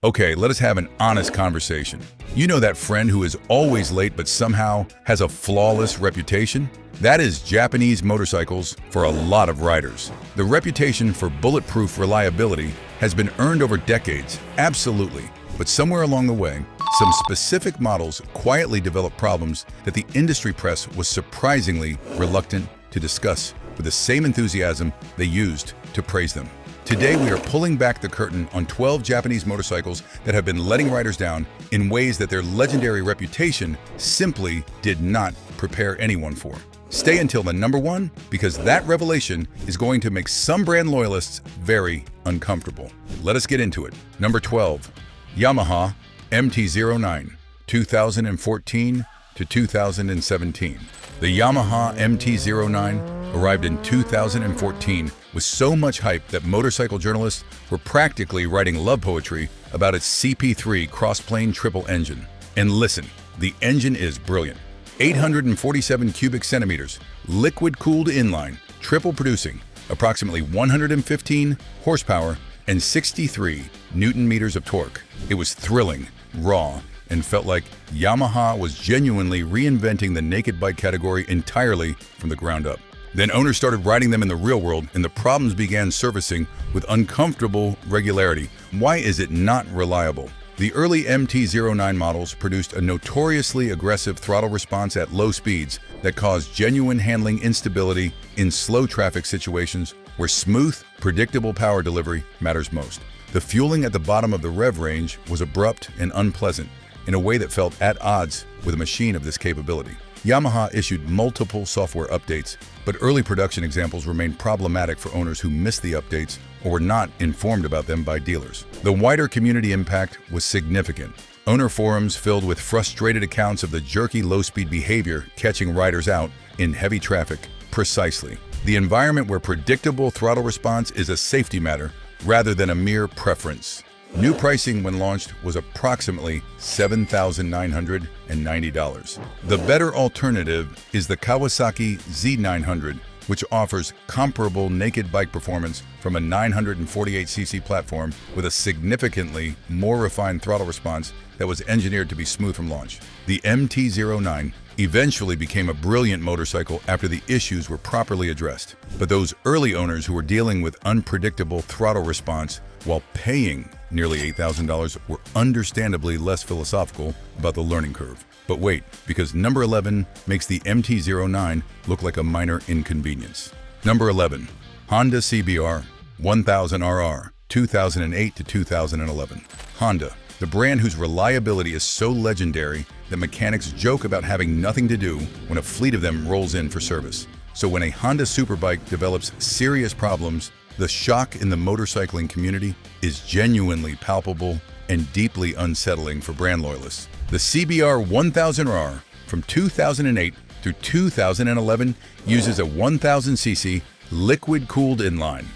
Okay, let us have an honest conversation. You know that friend who is always late but somehow has a flawless reputation? That is Japanese motorcycles for a lot of riders. The reputation for bulletproof reliability has been earned over decades, absolutely. But somewhere along the way, some specific models quietly developed problems that the industry press was surprisingly reluctant to discuss with the same enthusiasm they used to praise them. Today, we are pulling back the curtain on 12 Japanese motorcycles that have been letting riders down in ways that their legendary reputation simply did not prepare anyone for. Stay until the number one, because that revelation is going to make some brand loyalists very uncomfortable. Let us get into it. Number 12, Yamaha MT-09, 2014 to 2017. The Yamaha MT-09 arrived in 2014 with so much hype that motorcycle journalists were practically writing love poetry about its CP3 cross-plane triple engine. And listen, the engine is brilliant. 847 cubic centimeters, liquid-cooled inline, triple producing, approximately 115 horsepower and 63 Newton-meters of torque. It was thrilling, raw, and felt like Yamaha was genuinely reinventing the naked bike category entirely from the ground up. Then owners started riding them in the real world, and the problems began surfacing with uncomfortable regularity. Why is it not reliable? The early MT-09 models produced a notoriously aggressive throttle response at low speeds that caused genuine handling instability in slow traffic situations where smooth, predictable power delivery matters most. The fueling at the bottom of the rev range was abrupt and unpleasant in a way that felt at odds with a machine of this capability. Yamaha issued multiple software updates, but early production examples remained problematic for owners who missed the updates or were not informed about them by dealers. The wider community impact was significant. Owner forums filled with frustrated accounts of the jerky low-speed behavior catching riders out in heavy traffic. Precisely. The environment where predictable throttle response is a safety matter rather than a mere preference. New pricing when launched was approximately $7,990. The better alternative is the Kawasaki Z900, which offers comparable naked bike performance from a 948cc platform with a significantly more refined throttle response that was engineered to be smooth from launch. The MT-09 eventually became a brilliant motorcycle after the issues were properly addressed. But those early owners who were dealing with unpredictable throttle response while paying nearly $8,000 were understandably less philosophical about the learning curve. But wait, because number 11 makes the MT-09 look like a minor inconvenience. Number 11, Honda CBR 1000RR, 2008 to 2011. Honda, the brand whose reliability is so legendary that mechanics joke about having nothing to do when a fleet of them rolls in for service. So when a Honda superbike develops serious problems, the shock in the motorcycling community is genuinely palpable and deeply unsettling for brand loyalists. The CBR 1000R from 2008 through 2011 uses a 1000cc liquid-cooled inline,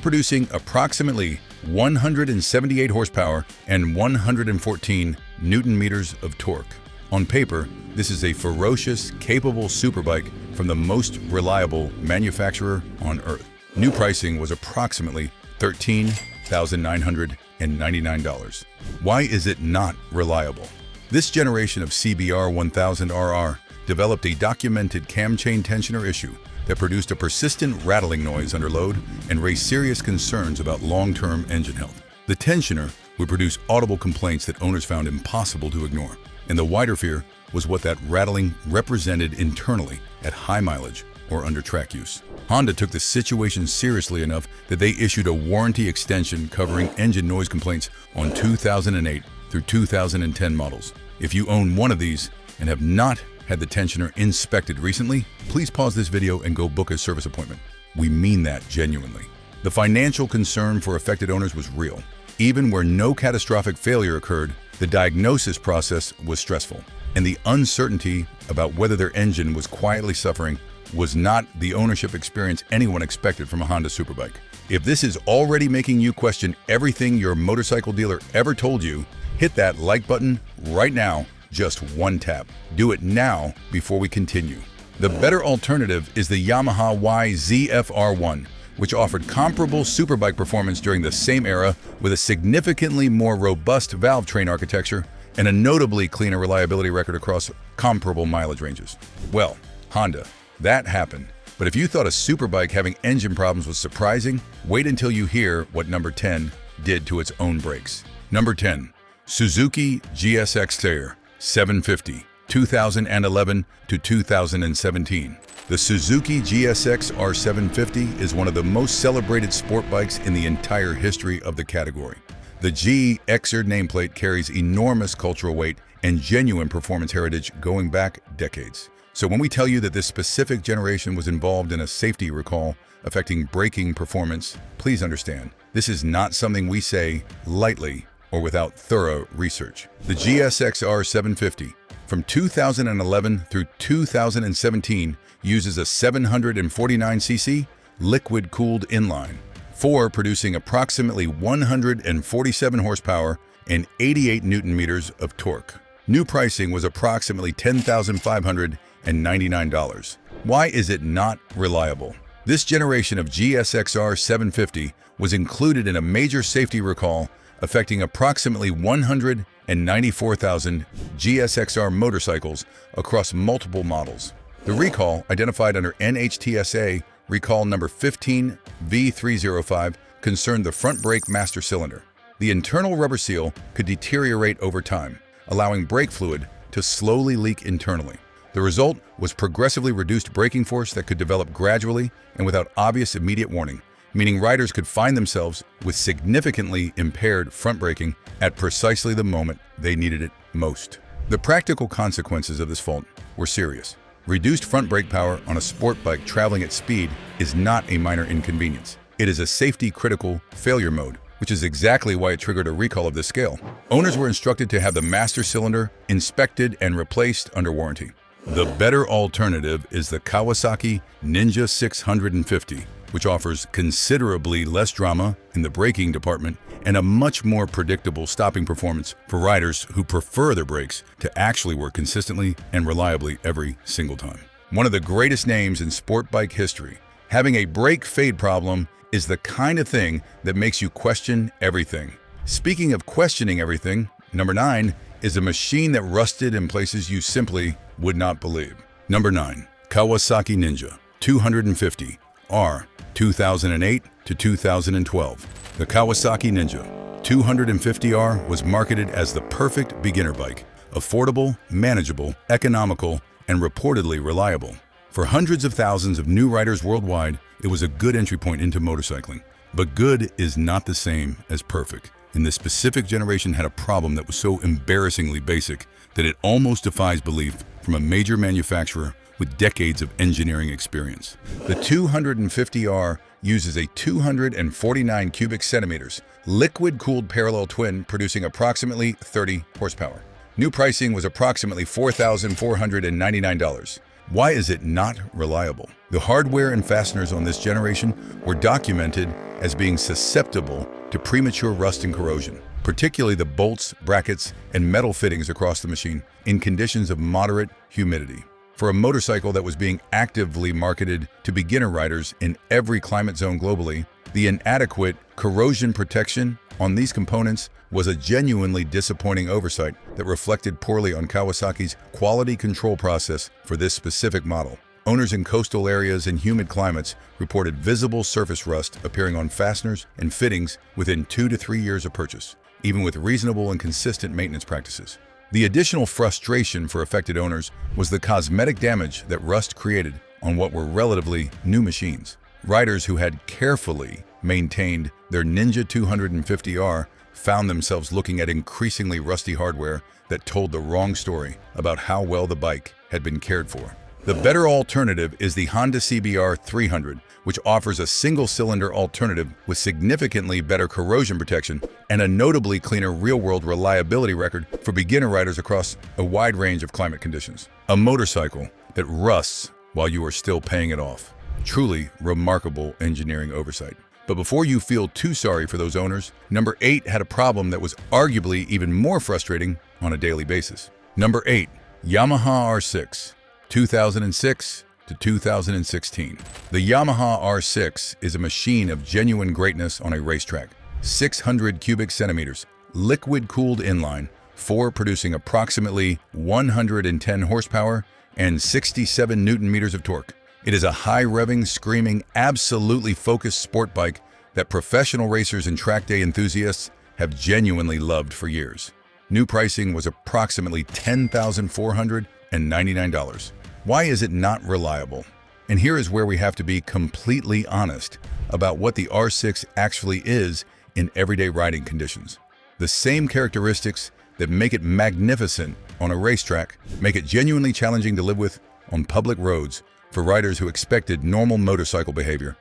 producing approximately 178 horsepower and 114 Newton-meters of torque. On paper, this is a ferocious, capable superbike from the most reliable manufacturer on Earth. New pricing was approximately $13,999. Why is it not reliable? This generation of CBR 1000RR developed a documented cam chain tensioner issue that produced a persistent rattling noise under load and raised serious concerns about long-term engine health. The tensioner would produce audible complaints that owners found impossible to ignore, and the wider fear was what that rattling represented internally at high mileage or under track use. Honda took the situation seriously enough that they issued a warranty extension covering engine noise complaints on 2008 through 2010 models. If you own one of these and have not had the tensioner inspected recently, please pause this video and go book a service appointment. We mean that genuinely. The financial concern for affected owners was real. Even where no catastrophic failure occurred, the diagnosis process was stressful, and the uncertainty about whether their engine was quietly suffering was not the ownership experience anyone expected from a Honda superbike. If this is already making you question everything your motorcycle dealer ever told you, hit that like button right now. Just one tap. Do it now before we continue. The better alternative is the Yamaha YZF-R1, which offered comparable superbike performance during the same era with a significantly more robust valve train architecture and a notably cleaner reliability record across comparable mileage ranges. Well, Honda, that happened. But if you thought a superbike having engine problems was surprising, wait until you hear what number 10 did to its own brakes. Number 10. Suzuki GSX-R750, 2011 to 2017. The Suzuki GSX-R750 is one of the most celebrated sport bikes in the entire history of the category. The GXR nameplate carries enormous cultural weight and genuine performance heritage going back decades. So when we tell you that this specific generation was involved in a safety recall affecting braking performance, please understand, this is not something we say lightly or without thorough research. The GSX-R750 from 2011 through 2017 uses a 749cc liquid-cooled inline, 4 producing approximately 147 horsepower and 88 Newton-meters of torque. New pricing was approximately $10,599. Why is it not reliable? This generation of GSX-R 750 was included in a major safety recall affecting approximately 194,000 GSX-R motorcycles across multiple models. The recall, identified under NHTSA recall number 15V305, concerned the front brake master cylinder. The internal rubber seal could deteriorate over time, allowing brake fluid to slowly leak internally. The result was progressively reduced braking force that could develop gradually and without obvious immediate warning, meaning riders could find themselves with significantly impaired front braking at precisely the moment they needed it most. The practical consequences of this fault were serious. Reduced front brake power on a sport bike traveling at speed is not a minor inconvenience. It is a safety-critical failure mode, which is exactly why it triggered a recall of this scale. Owners were instructed to have the master cylinder inspected and replaced under warranty. The better alternative is the Kawasaki Ninja 650, which offers considerably less drama in the braking department and a much more predictable stopping performance for riders who prefer their brakes to actually work consistently and reliably every single time. One of the greatest names in sport bike history, having a brake fade problem is the kind of thing that makes you question everything. Speaking of questioning everything, number 9 is a machine that rusted in places you simply would not believe. Number 9, Kawasaki Ninja 250 R, 2008 to 2012. The Kawasaki Ninja 250R was marketed as the perfect beginner bike, affordable, manageable, economical, and reportedly reliable. For hundreds of thousands of new riders worldwide, it was a good entry point into motorcycling. But good is not the same as perfect, and this specific generation had a problem that was so embarrassingly basic that it almost defies belief from a major manufacturer with decades of engineering experience. The 250R uses a 249 cubic centimeters liquid-cooled parallel twin producing approximately 30 horsepower. New pricing was approximately $4,499. Why is it not reliable? The hardware and fasteners on this generation were documented as being susceptible to premature rust and corrosion, particularly the bolts, brackets, and metal fittings across the machine in conditions of moderate humidity. For a motorcycle that was being actively marketed to beginner riders in every climate zone globally, the inadequate corrosion protection on these components was a genuinely disappointing oversight that reflected poorly on Kawasaki's quality control process for this specific model. Owners in coastal areas and humid climates reported visible surface rust appearing on fasteners and fittings within 2 to 3 years of purchase, even with reasonable and consistent maintenance practices. The additional frustration for affected owners was the cosmetic damage that rust created on what were relatively new machines. Riders who had carefully maintained their Ninja 250R found themselves looking at increasingly rusty hardware that told the wrong story about how well the bike had been cared for. The better alternative is the Honda CBR300, which offers a single-cylinder alternative with significantly better corrosion protection and a notably cleaner real-world reliability record for beginner riders across a wide range of climate conditions. A motorcycle that rusts while you are still paying it off. Truly remarkable engineering oversight. But before you feel too sorry for those owners, number 8 had a problem that was arguably even more frustrating on a daily basis. Number 8, Yamaha R6, 2006 to 2016. The Yamaha R6 is a machine of genuine greatness on a racetrack. 600 cubic centimeters, liquid-cooled inline, 4 producing approximately 110 horsepower and 67 newton-meters of torque. It is a high-revving, screaming, absolutely focused sport bike that professional racers and track day enthusiasts have genuinely loved for years. New pricing was approximately $10,499. Why is it not reliable? And here is where we have to be completely honest about what the R6 actually is in everyday riding conditions. The same characteristics that make it magnificent on a racetrack make it genuinely challenging to live with on public roads for riders who expected normal motorcycle behavior.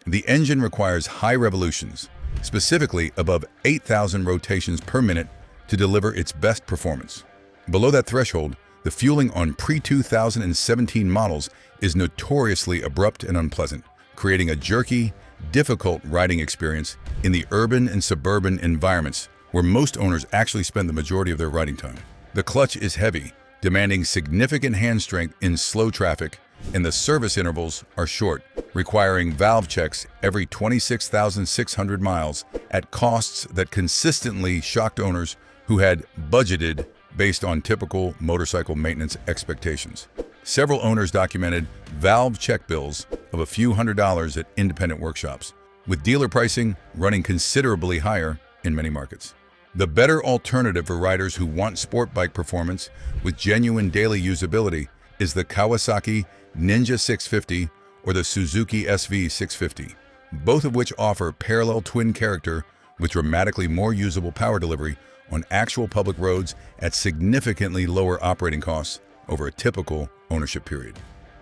The engine requires high revolutions, specifically above 8,000 rotations per minute, to deliver its best performance. Below that threshold, the fueling on pre-2017 models is notoriously abrupt and unpleasant, creating a jerky, difficult riding experience in the urban and suburban environments where most owners actually spend the majority of their riding time. The clutch is heavy, demanding significant hand strength in slow traffic, and the service intervals are short, requiring valve checks every 26,600 miles at costs that consistently shocked owners who had budgeted based on typical motorcycle maintenance expectations. Several owners documented valve check bills of a few $100s at independent workshops, with dealer pricing running considerably higher in many markets. The better alternative for riders who want sport bike performance with genuine daily usability is the Kawasaki Ninja 650 or the Suzuki SV650, both of which offer parallel twin character with dramatically more usable power delivery on actual public roads at significantly lower operating costs over a typical ownership period.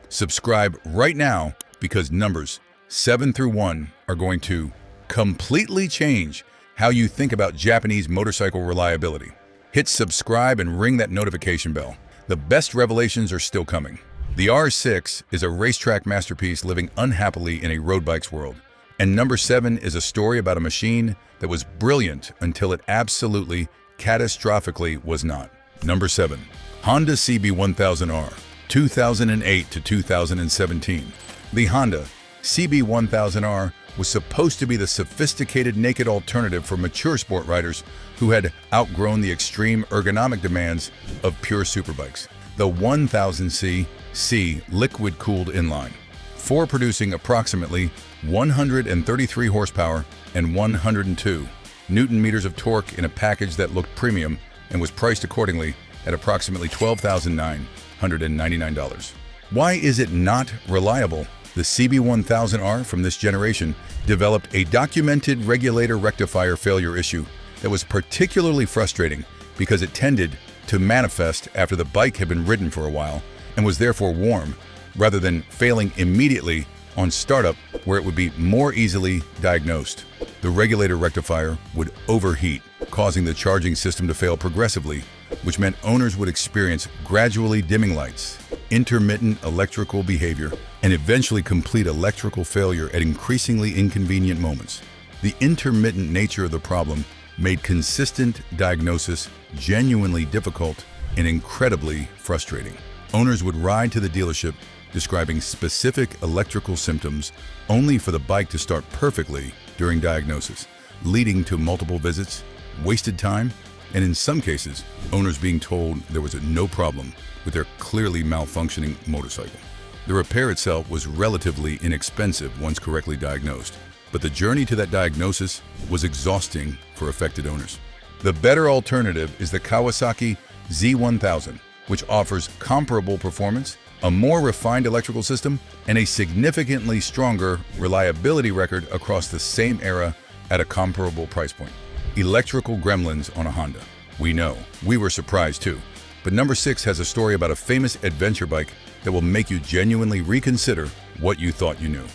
Subscribe right now because numbers 7 through 1 are going to completely change how you think about Japanese motorcycle reliability. Hit subscribe and ring that notification bell. The best revelations are still coming. The R6 is a racetrack masterpiece living unhappily in a road bike's world. And number 7 is a story about a machine that was brilliant until it absolutely, catastrophically was not. Number 7. Honda CB1000R, 2008 to 2017. The Honda CB1000R was supposed to be the sophisticated naked alternative for mature sport riders who had outgrown the extreme ergonomic demands of pure superbikes. The 1000cc liquid-cooled inline, 4 producing approximately 133 horsepower and 102 newton-meters of torque in a package that looked premium and was priced accordingly at approximately $12,999. Why is it not reliable? The CB1000R from this generation developed a documented regulator rectifier failure issue that was particularly frustrating because it tended to manifest after the bike had been ridden for a while and was therefore warm, rather than failing immediately on startup where it would be more easily diagnosed. The regulator rectifier would overheat, causing the charging system to fail progressively, which meant owners would experience gradually dimming lights, intermittent electrical behavior, and eventually complete electrical failure at increasingly inconvenient moments. The intermittent nature of the problem made consistent diagnosis genuinely difficult and incredibly frustrating. Owners would ride to the dealership describing specific electrical symptoms only for the bike to start perfectly during diagnosis, leading to multiple visits, wasted time, and in some cases, owners being told there was no problem with their clearly malfunctioning motorcycle. The repair itself was relatively inexpensive once correctly diagnosed, but the journey to that diagnosis was exhausting for affected owners. The better alternative is the Kawasaki Z1000, which offers comparable performance, a more refined electrical system, and a significantly stronger reliability record across the same era at a comparable price point. Electrical gremlins on a Honda. We know, we were surprised too. But number 6 has a story about a famous adventure bike that will make you genuinely reconsider what you thought you knew.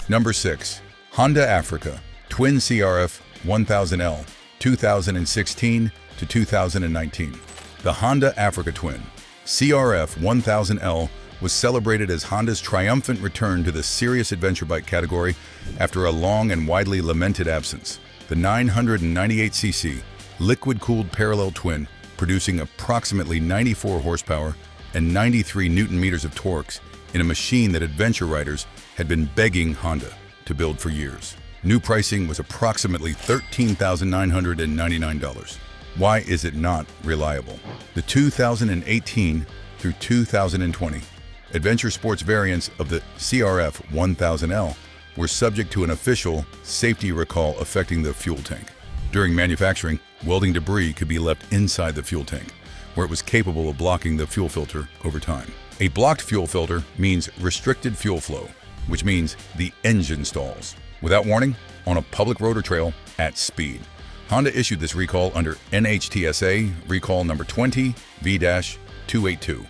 Number 6. Honda Africa Twin CRF 1000L, 2016 to 2019. The Honda Africa Twin CRF 1000L was celebrated as Honda's triumphant return to the serious adventure bike category after a long and widely lamented absence. The 998cc liquid-cooled parallel twin, producing approximately 94 horsepower and 93 newton-meters of torque, in a machine that adventure riders had been begging Honda to build for years. New pricing was approximately $13,999. Why is it not reliable? The 2018 through 2020 adventure sports variants of the CRF 1000L were subject to an official safety recall affecting the fuel tank. During manufacturing, welding debris could be left inside the fuel tank, where it was capable of blocking the fuel filter over time. A blocked fuel filter means restricted fuel flow, which means the engine stalls without warning on a public road or trail at speed. Honda issued this recall under NHTSA recall number 20V-282.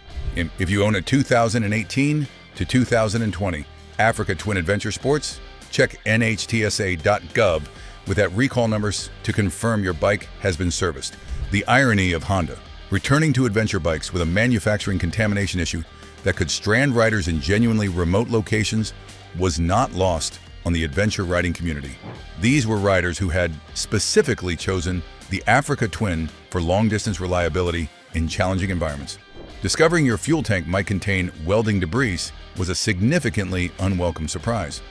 If you own a 2018 to 2020 Africa Twin Adventure Sports, check nhtsa.gov with that recall numbers to confirm your bike has been serviced. The irony of Honda returning to adventure bikes with a manufacturing contamination issue that could strand riders in genuinely remote locations was not lost on the adventure riding community. These were riders who had specifically chosen the Africa Twin for long-distance reliability in challenging environments. Discovering your fuel tank might contain welding debris was a significantly unwelcome surprise.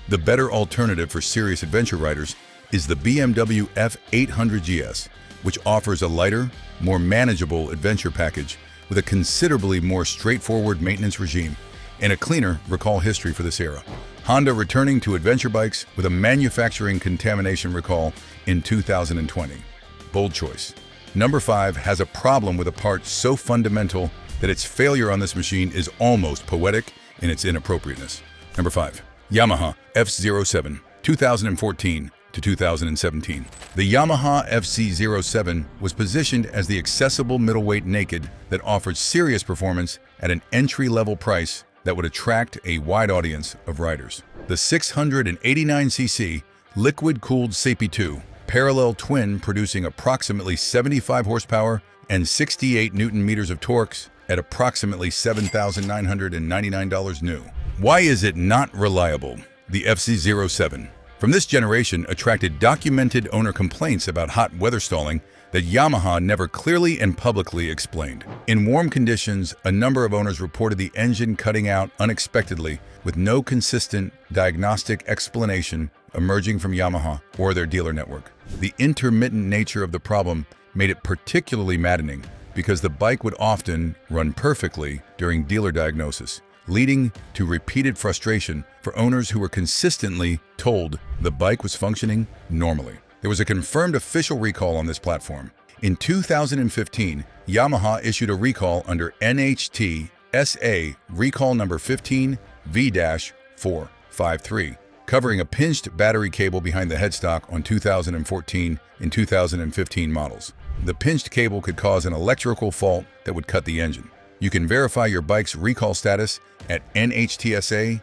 The better alternative for serious adventure riders is the BMW F800 GS, which offers a lighter, more manageable adventure package with a considerably more straightforward maintenance regime and a cleaner recall history for this era. Honda returning to adventure bikes with a manufacturing contamination recall in 2020. Bold choice. Number 5 has a problem with a part so fundamental that its failure on this machine is almost poetic in its inappropriateness. Number 5. Yamaha FZ-07, 2014 to 2017. The Yamaha FZ-07 was positioned as the accessible middleweight naked that offered serious performance at an entry-level price that would attract a wide audience of riders. The 689cc liquid-cooled SAPI-2 parallel twin producing approximately 75 horsepower and 68 Newton-meters of torque at approximately $7,999 new. Why is it not reliable? The FZ-07 from this generation attracted documented owner complaints about hot weather stalling that Yamaha never clearly and publicly explained. In warm conditions, a number of owners reported the engine cutting out unexpectedly with no consistent diagnostic explanation emerging from Yamaha or their dealer network. The intermittent nature of the problem made it particularly maddening because the bike would often run perfectly during dealer diagnosis, leading to repeated frustration for owners who were consistently told the bike was functioning normally. There was a confirmed official recall on this platform. In 2015, Yamaha issued a recall under NHTSA recall number 15V-453, covering a pinched battery cable behind the headstock on 2014 and 2015 models. The pinched cable could cause an electrical fault that would cut the engine. You can verify your bike's recall status at nhtsa.gov.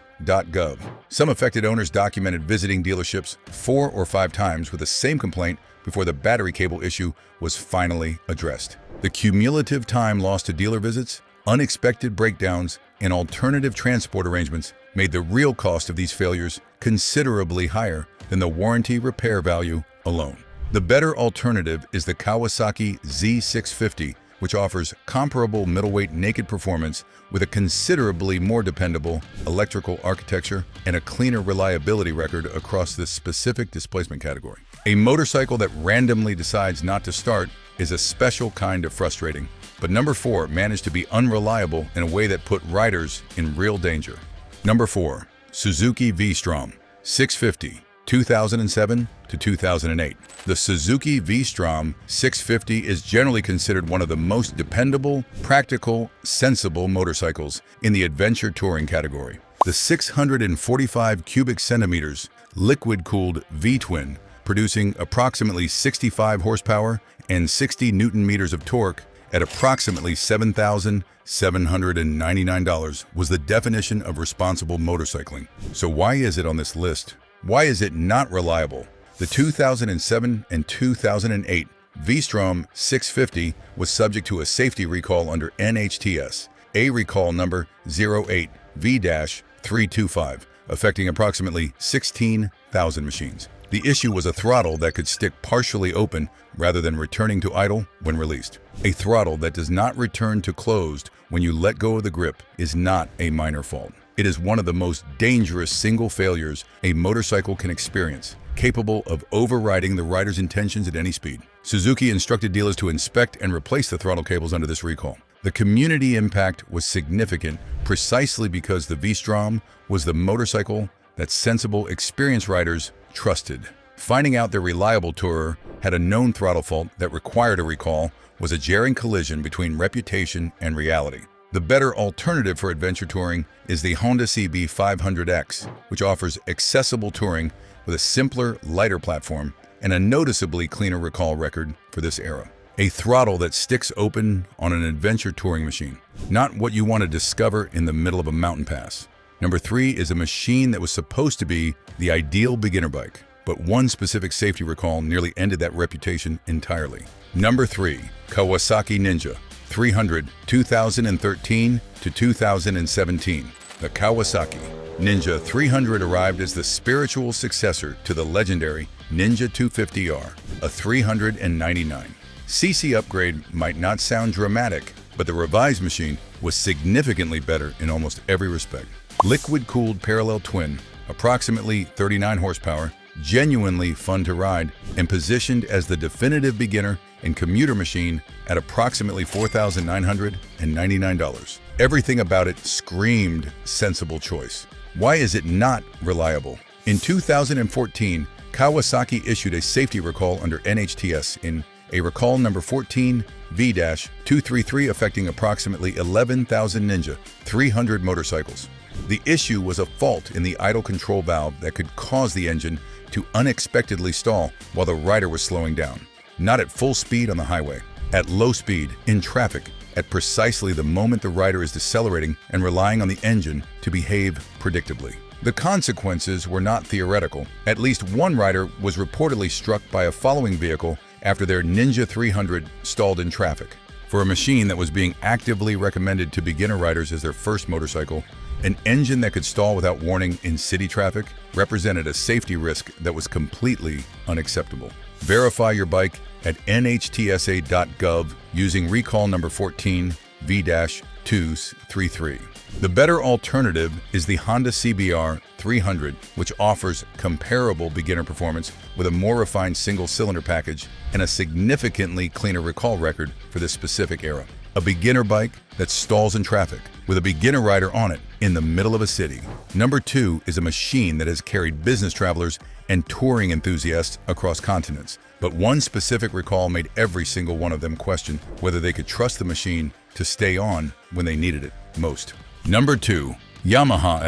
Some affected owners documented visiting dealerships 4 or 5 times with the same complaint before the battery cable issue was finally addressed. The cumulative time lost to dealer visits, unexpected breakdowns, and alternative transport arrangements made the real cost of these failures considerably higher than the warranty repair value alone. The better alternative is the Kawasaki Z650, which offers comparable middleweight naked performance with a considerably more dependable electrical architecture and a cleaner reliability record across this specific displacement category. A motorcycle that randomly decides not to start is a special kind of frustrating, but number 4 managed to be unreliable in a way that put riders in real danger. Number 4. Suzuki V-Strom 650, 2007 to 2008. The Suzuki V-Strom 650 is generally considered one of the most dependable, practical, sensible motorcycles in the adventure touring category. The 645 cubic centimeters liquid-cooled V-twin, producing approximately 65 horsepower and 60 Newton-meters of torque at approximately $7,799, was the definition of responsible motorcycling. So why is it on this list? Why is it not reliable? The 2007 and 2008 V-Strom 650 was subject to a safety recall under NHTS, a recall number 08V-325, affecting approximately 16,000 machines. The issue was a throttle that could stick partially open rather than returning to idle when released. A throttle that does not return to closed when you let go of the grip is not a minor fault. It is one of the most dangerous single failures a motorcycle can experience, capable of overriding the rider's intentions at any speed. Suzuki instructed dealers to inspect and replace the throttle cables under this recall. The community impact was significant precisely because the V-Strom was the motorcycle that sensible, experienced riders trusted. Finding out their reliable tourer had a known throttle fault that required a recall was a jarring collision between reputation and reality. The better alternative for adventure touring is the Honda CB500X, which offers accessible touring with a simpler, lighter platform and a noticeably cleaner recall record for this era. A throttle that sticks open on an adventure touring machine, not what you want to discover in the middle of a mountain pass. Number 3 is a machine that was supposed to be the ideal beginner bike, but one specific safety recall nearly ended that reputation entirely. Number 3, Kawasaki Ninja 300 2013 to 2017. The Kawasaki Ninja 300 arrived as the spiritual successor to the legendary Ninja 250R, a 399. cc upgrade might not sound dramatic, but the revised machine was significantly better in almost every respect. Liquid-cooled parallel twin, approximately 39 horsepower, genuinely fun to ride, and positioned as the definitive beginner and commuter machine at approximately $4,999. Everything about it screamed sensible choice. Why is it not reliable? In 2014, Kawasaki issued a safety recall under NHTS in a recall number 14 V-233 affecting approximately 11,000 Ninja 300 motorcycles. The issue was a fault in the idle control valve that could cause the engine to unexpectedly stall while the rider was slowing down. Not at full speed on the highway, at low speed, in traffic, at precisely the moment the rider is decelerating and relying on the engine to behave predictably. The consequences were not theoretical. At least one rider was reportedly struck by a following vehicle after their Ninja 300 stalled in traffic. For a machine that was being actively recommended to beginner riders as their first motorcycle, an engine that could stall without warning in city traffic represented a safety risk that was completely unacceptable. Verify your bike at nhtsa.gov using recall number 14 V-233. The better alternative is the Honda CBR1300, which offers comparable beginner performance with a more refined single-cylinder package and a significantly cleaner recall record for this specific era. A beginner bike that stalls in traffic with a beginner rider on it in the middle of a city. Number 2 is a machine that has carried business travelers and touring enthusiasts across continents. But one specific recall made every single one of them question whether they could trust the machine to stay on when they needed it most. Number 2, Yamaha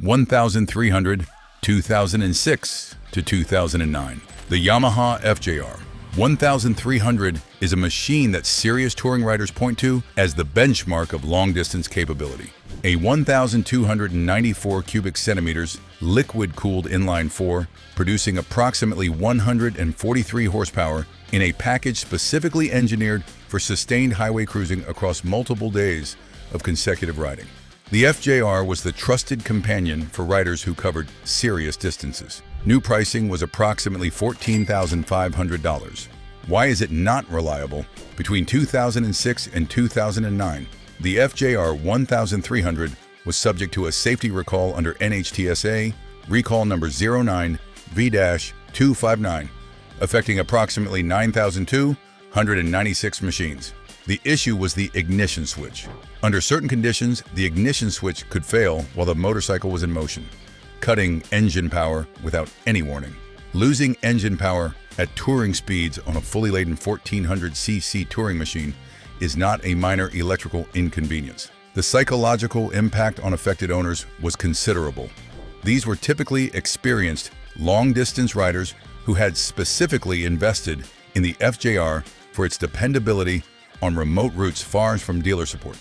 FJR1300 2006 to 2009. The Yamaha FJR1300 is a machine that serious touring riders point to as the benchmark of long-distance capability. A 1,294 cubic centimeters liquid-cooled inline-4, producing approximately 143 horsepower in a package specifically engineered for sustained highway cruising across multiple days of consecutive riding. The FJR was the trusted companion for riders who covered serious distances. New pricing was approximately $14,500. Why is it not reliable? Between 2006 and 2009, the FJR 1300 was subject to a safety recall under NHTSA, recall number 09 V-259, affecting approximately 9,296 machines. The issue was the ignition switch. Under certain conditions, the ignition switch could fail while the motorcycle was in motion, cutting engine power without any warning. Losing engine power at touring speeds on a fully laden 1400cc touring machine is not a minor electrical inconvenience. The psychological impact on affected owners was considerable. These were typically experienced, long-distance riders who had specifically invested in the FJR for its dependability on remote routes far from dealer support.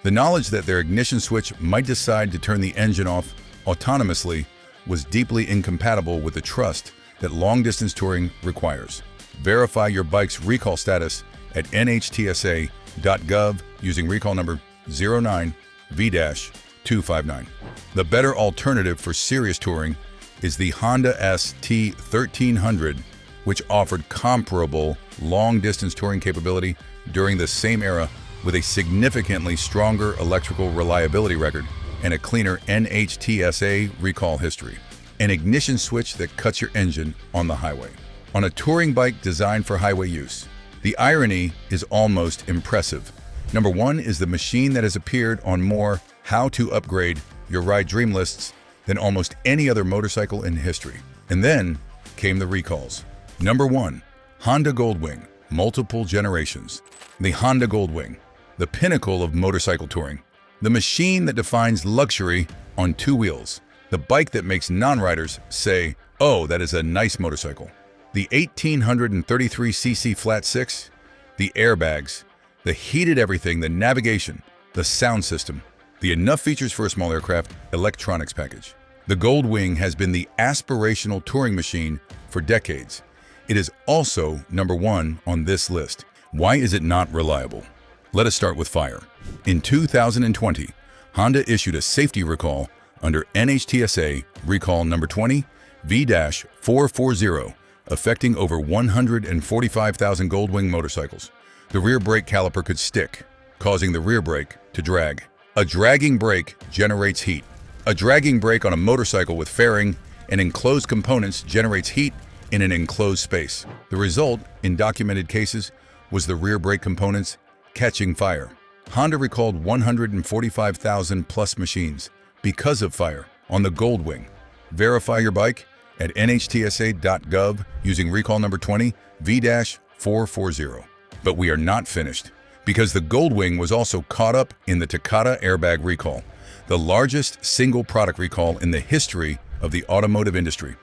The knowledge that their ignition switch might decide to turn the engine off autonomously was deeply incompatible with the trust that long-distance touring requires. Verify your bike's recall status at nhtsa.gov using recall number 09 V-259. The better alternative for serious touring is the Honda ST-1300, which offered comparable long-distance touring capability during the same era with a significantly stronger electrical reliability record and a cleaner NHTSA recall history. An ignition switch that cuts your engine on the highway. On a touring bike designed for highway use. The irony is almost impressive. Number 1 is the machine that has appeared on more how to upgrade your ride dream lists than almost any other motorcycle in history. And then came the recalls. Number 1, Honda Goldwing, multiple generations. The Honda Goldwing, the pinnacle of motorcycle touring. The machine that defines luxury on 2 wheels. The bike that makes non-riders say, "Oh, that is a nice motorcycle." The 1833cc flat 6, the airbags, the heated everything, the navigation, the sound system, the enough features for a small aircraft electronics package. The Goldwing has been the aspirational touring machine for decades. It is also number 1 on this list. Why is it not reliable? Let us start with fire. In 2020, Honda issued a safety recall under NHTSA recall number 20 V-440, affecting over 145,000 Goldwing motorcycles. The rear brake caliper could stick, causing the rear brake to drag. A dragging brake generates heat. A dragging brake on a motorcycle with fairing and enclosed components generates heat in an enclosed space. The result, in documented cases, was the rear brake components catching fire. Honda recalled 145,000 plus machines because of fire on the Goldwing. Verify your bike at nhtsa.gov using recall number 20 V-440. But we are not finished, because the Goldwing was also caught up in the Takata airbag recall, the largest single product recall in the history of the automotive industry.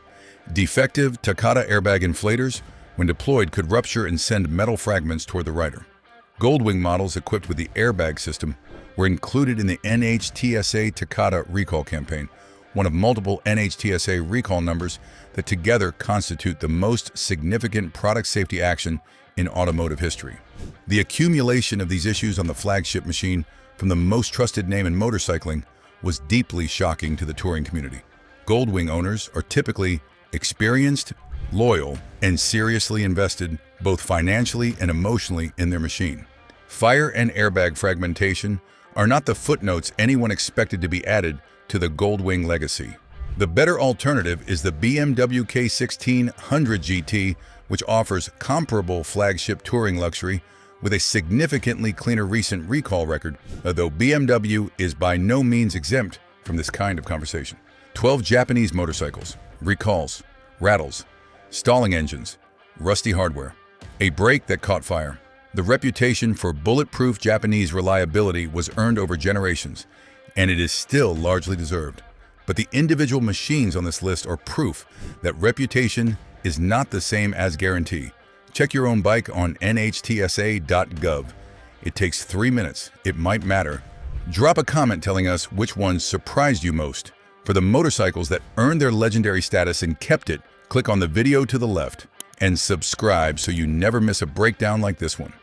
Defective Takata airbag inflators, when deployed, could rupture and send metal fragments toward the rider. Goldwing models equipped with the airbag system were included in the NHTSA Takata recall campaign, one of multiple NHTSA recall numbers that together constitute the most significant product safety action in automotive history. The accumulation of these issues on the flagship machine from the most trusted name in motorcycling was deeply shocking to the touring community. Goldwing owners are typically experienced, loyal, and seriously invested both financially and emotionally in their machine. Fire and airbag fragmentation are not the footnotes anyone expected to be added to the Goldwing legacy. The better alternative is the BMW K1600 GT, which offers comparable flagship touring luxury with a significantly cleaner recent recall record, though BMW is by no means exempt from this kind of conversation. 12 Japanese motorcycles, recalls, rattles, stalling engines, rusty hardware, a brake that caught fire. The reputation for bulletproof Japanese reliability was earned over generations, and it is still largely deserved. But the individual machines on this list are proof that reputation is not the same as guarantee. Check your own bike on nhtsa.gov. It takes 3 minutes. It might matter. Drop a comment telling us which ones surprised you most. For the motorcycles that earned their legendary status and kept it, click on the video to the left and subscribe so you never miss a breakdown like this one.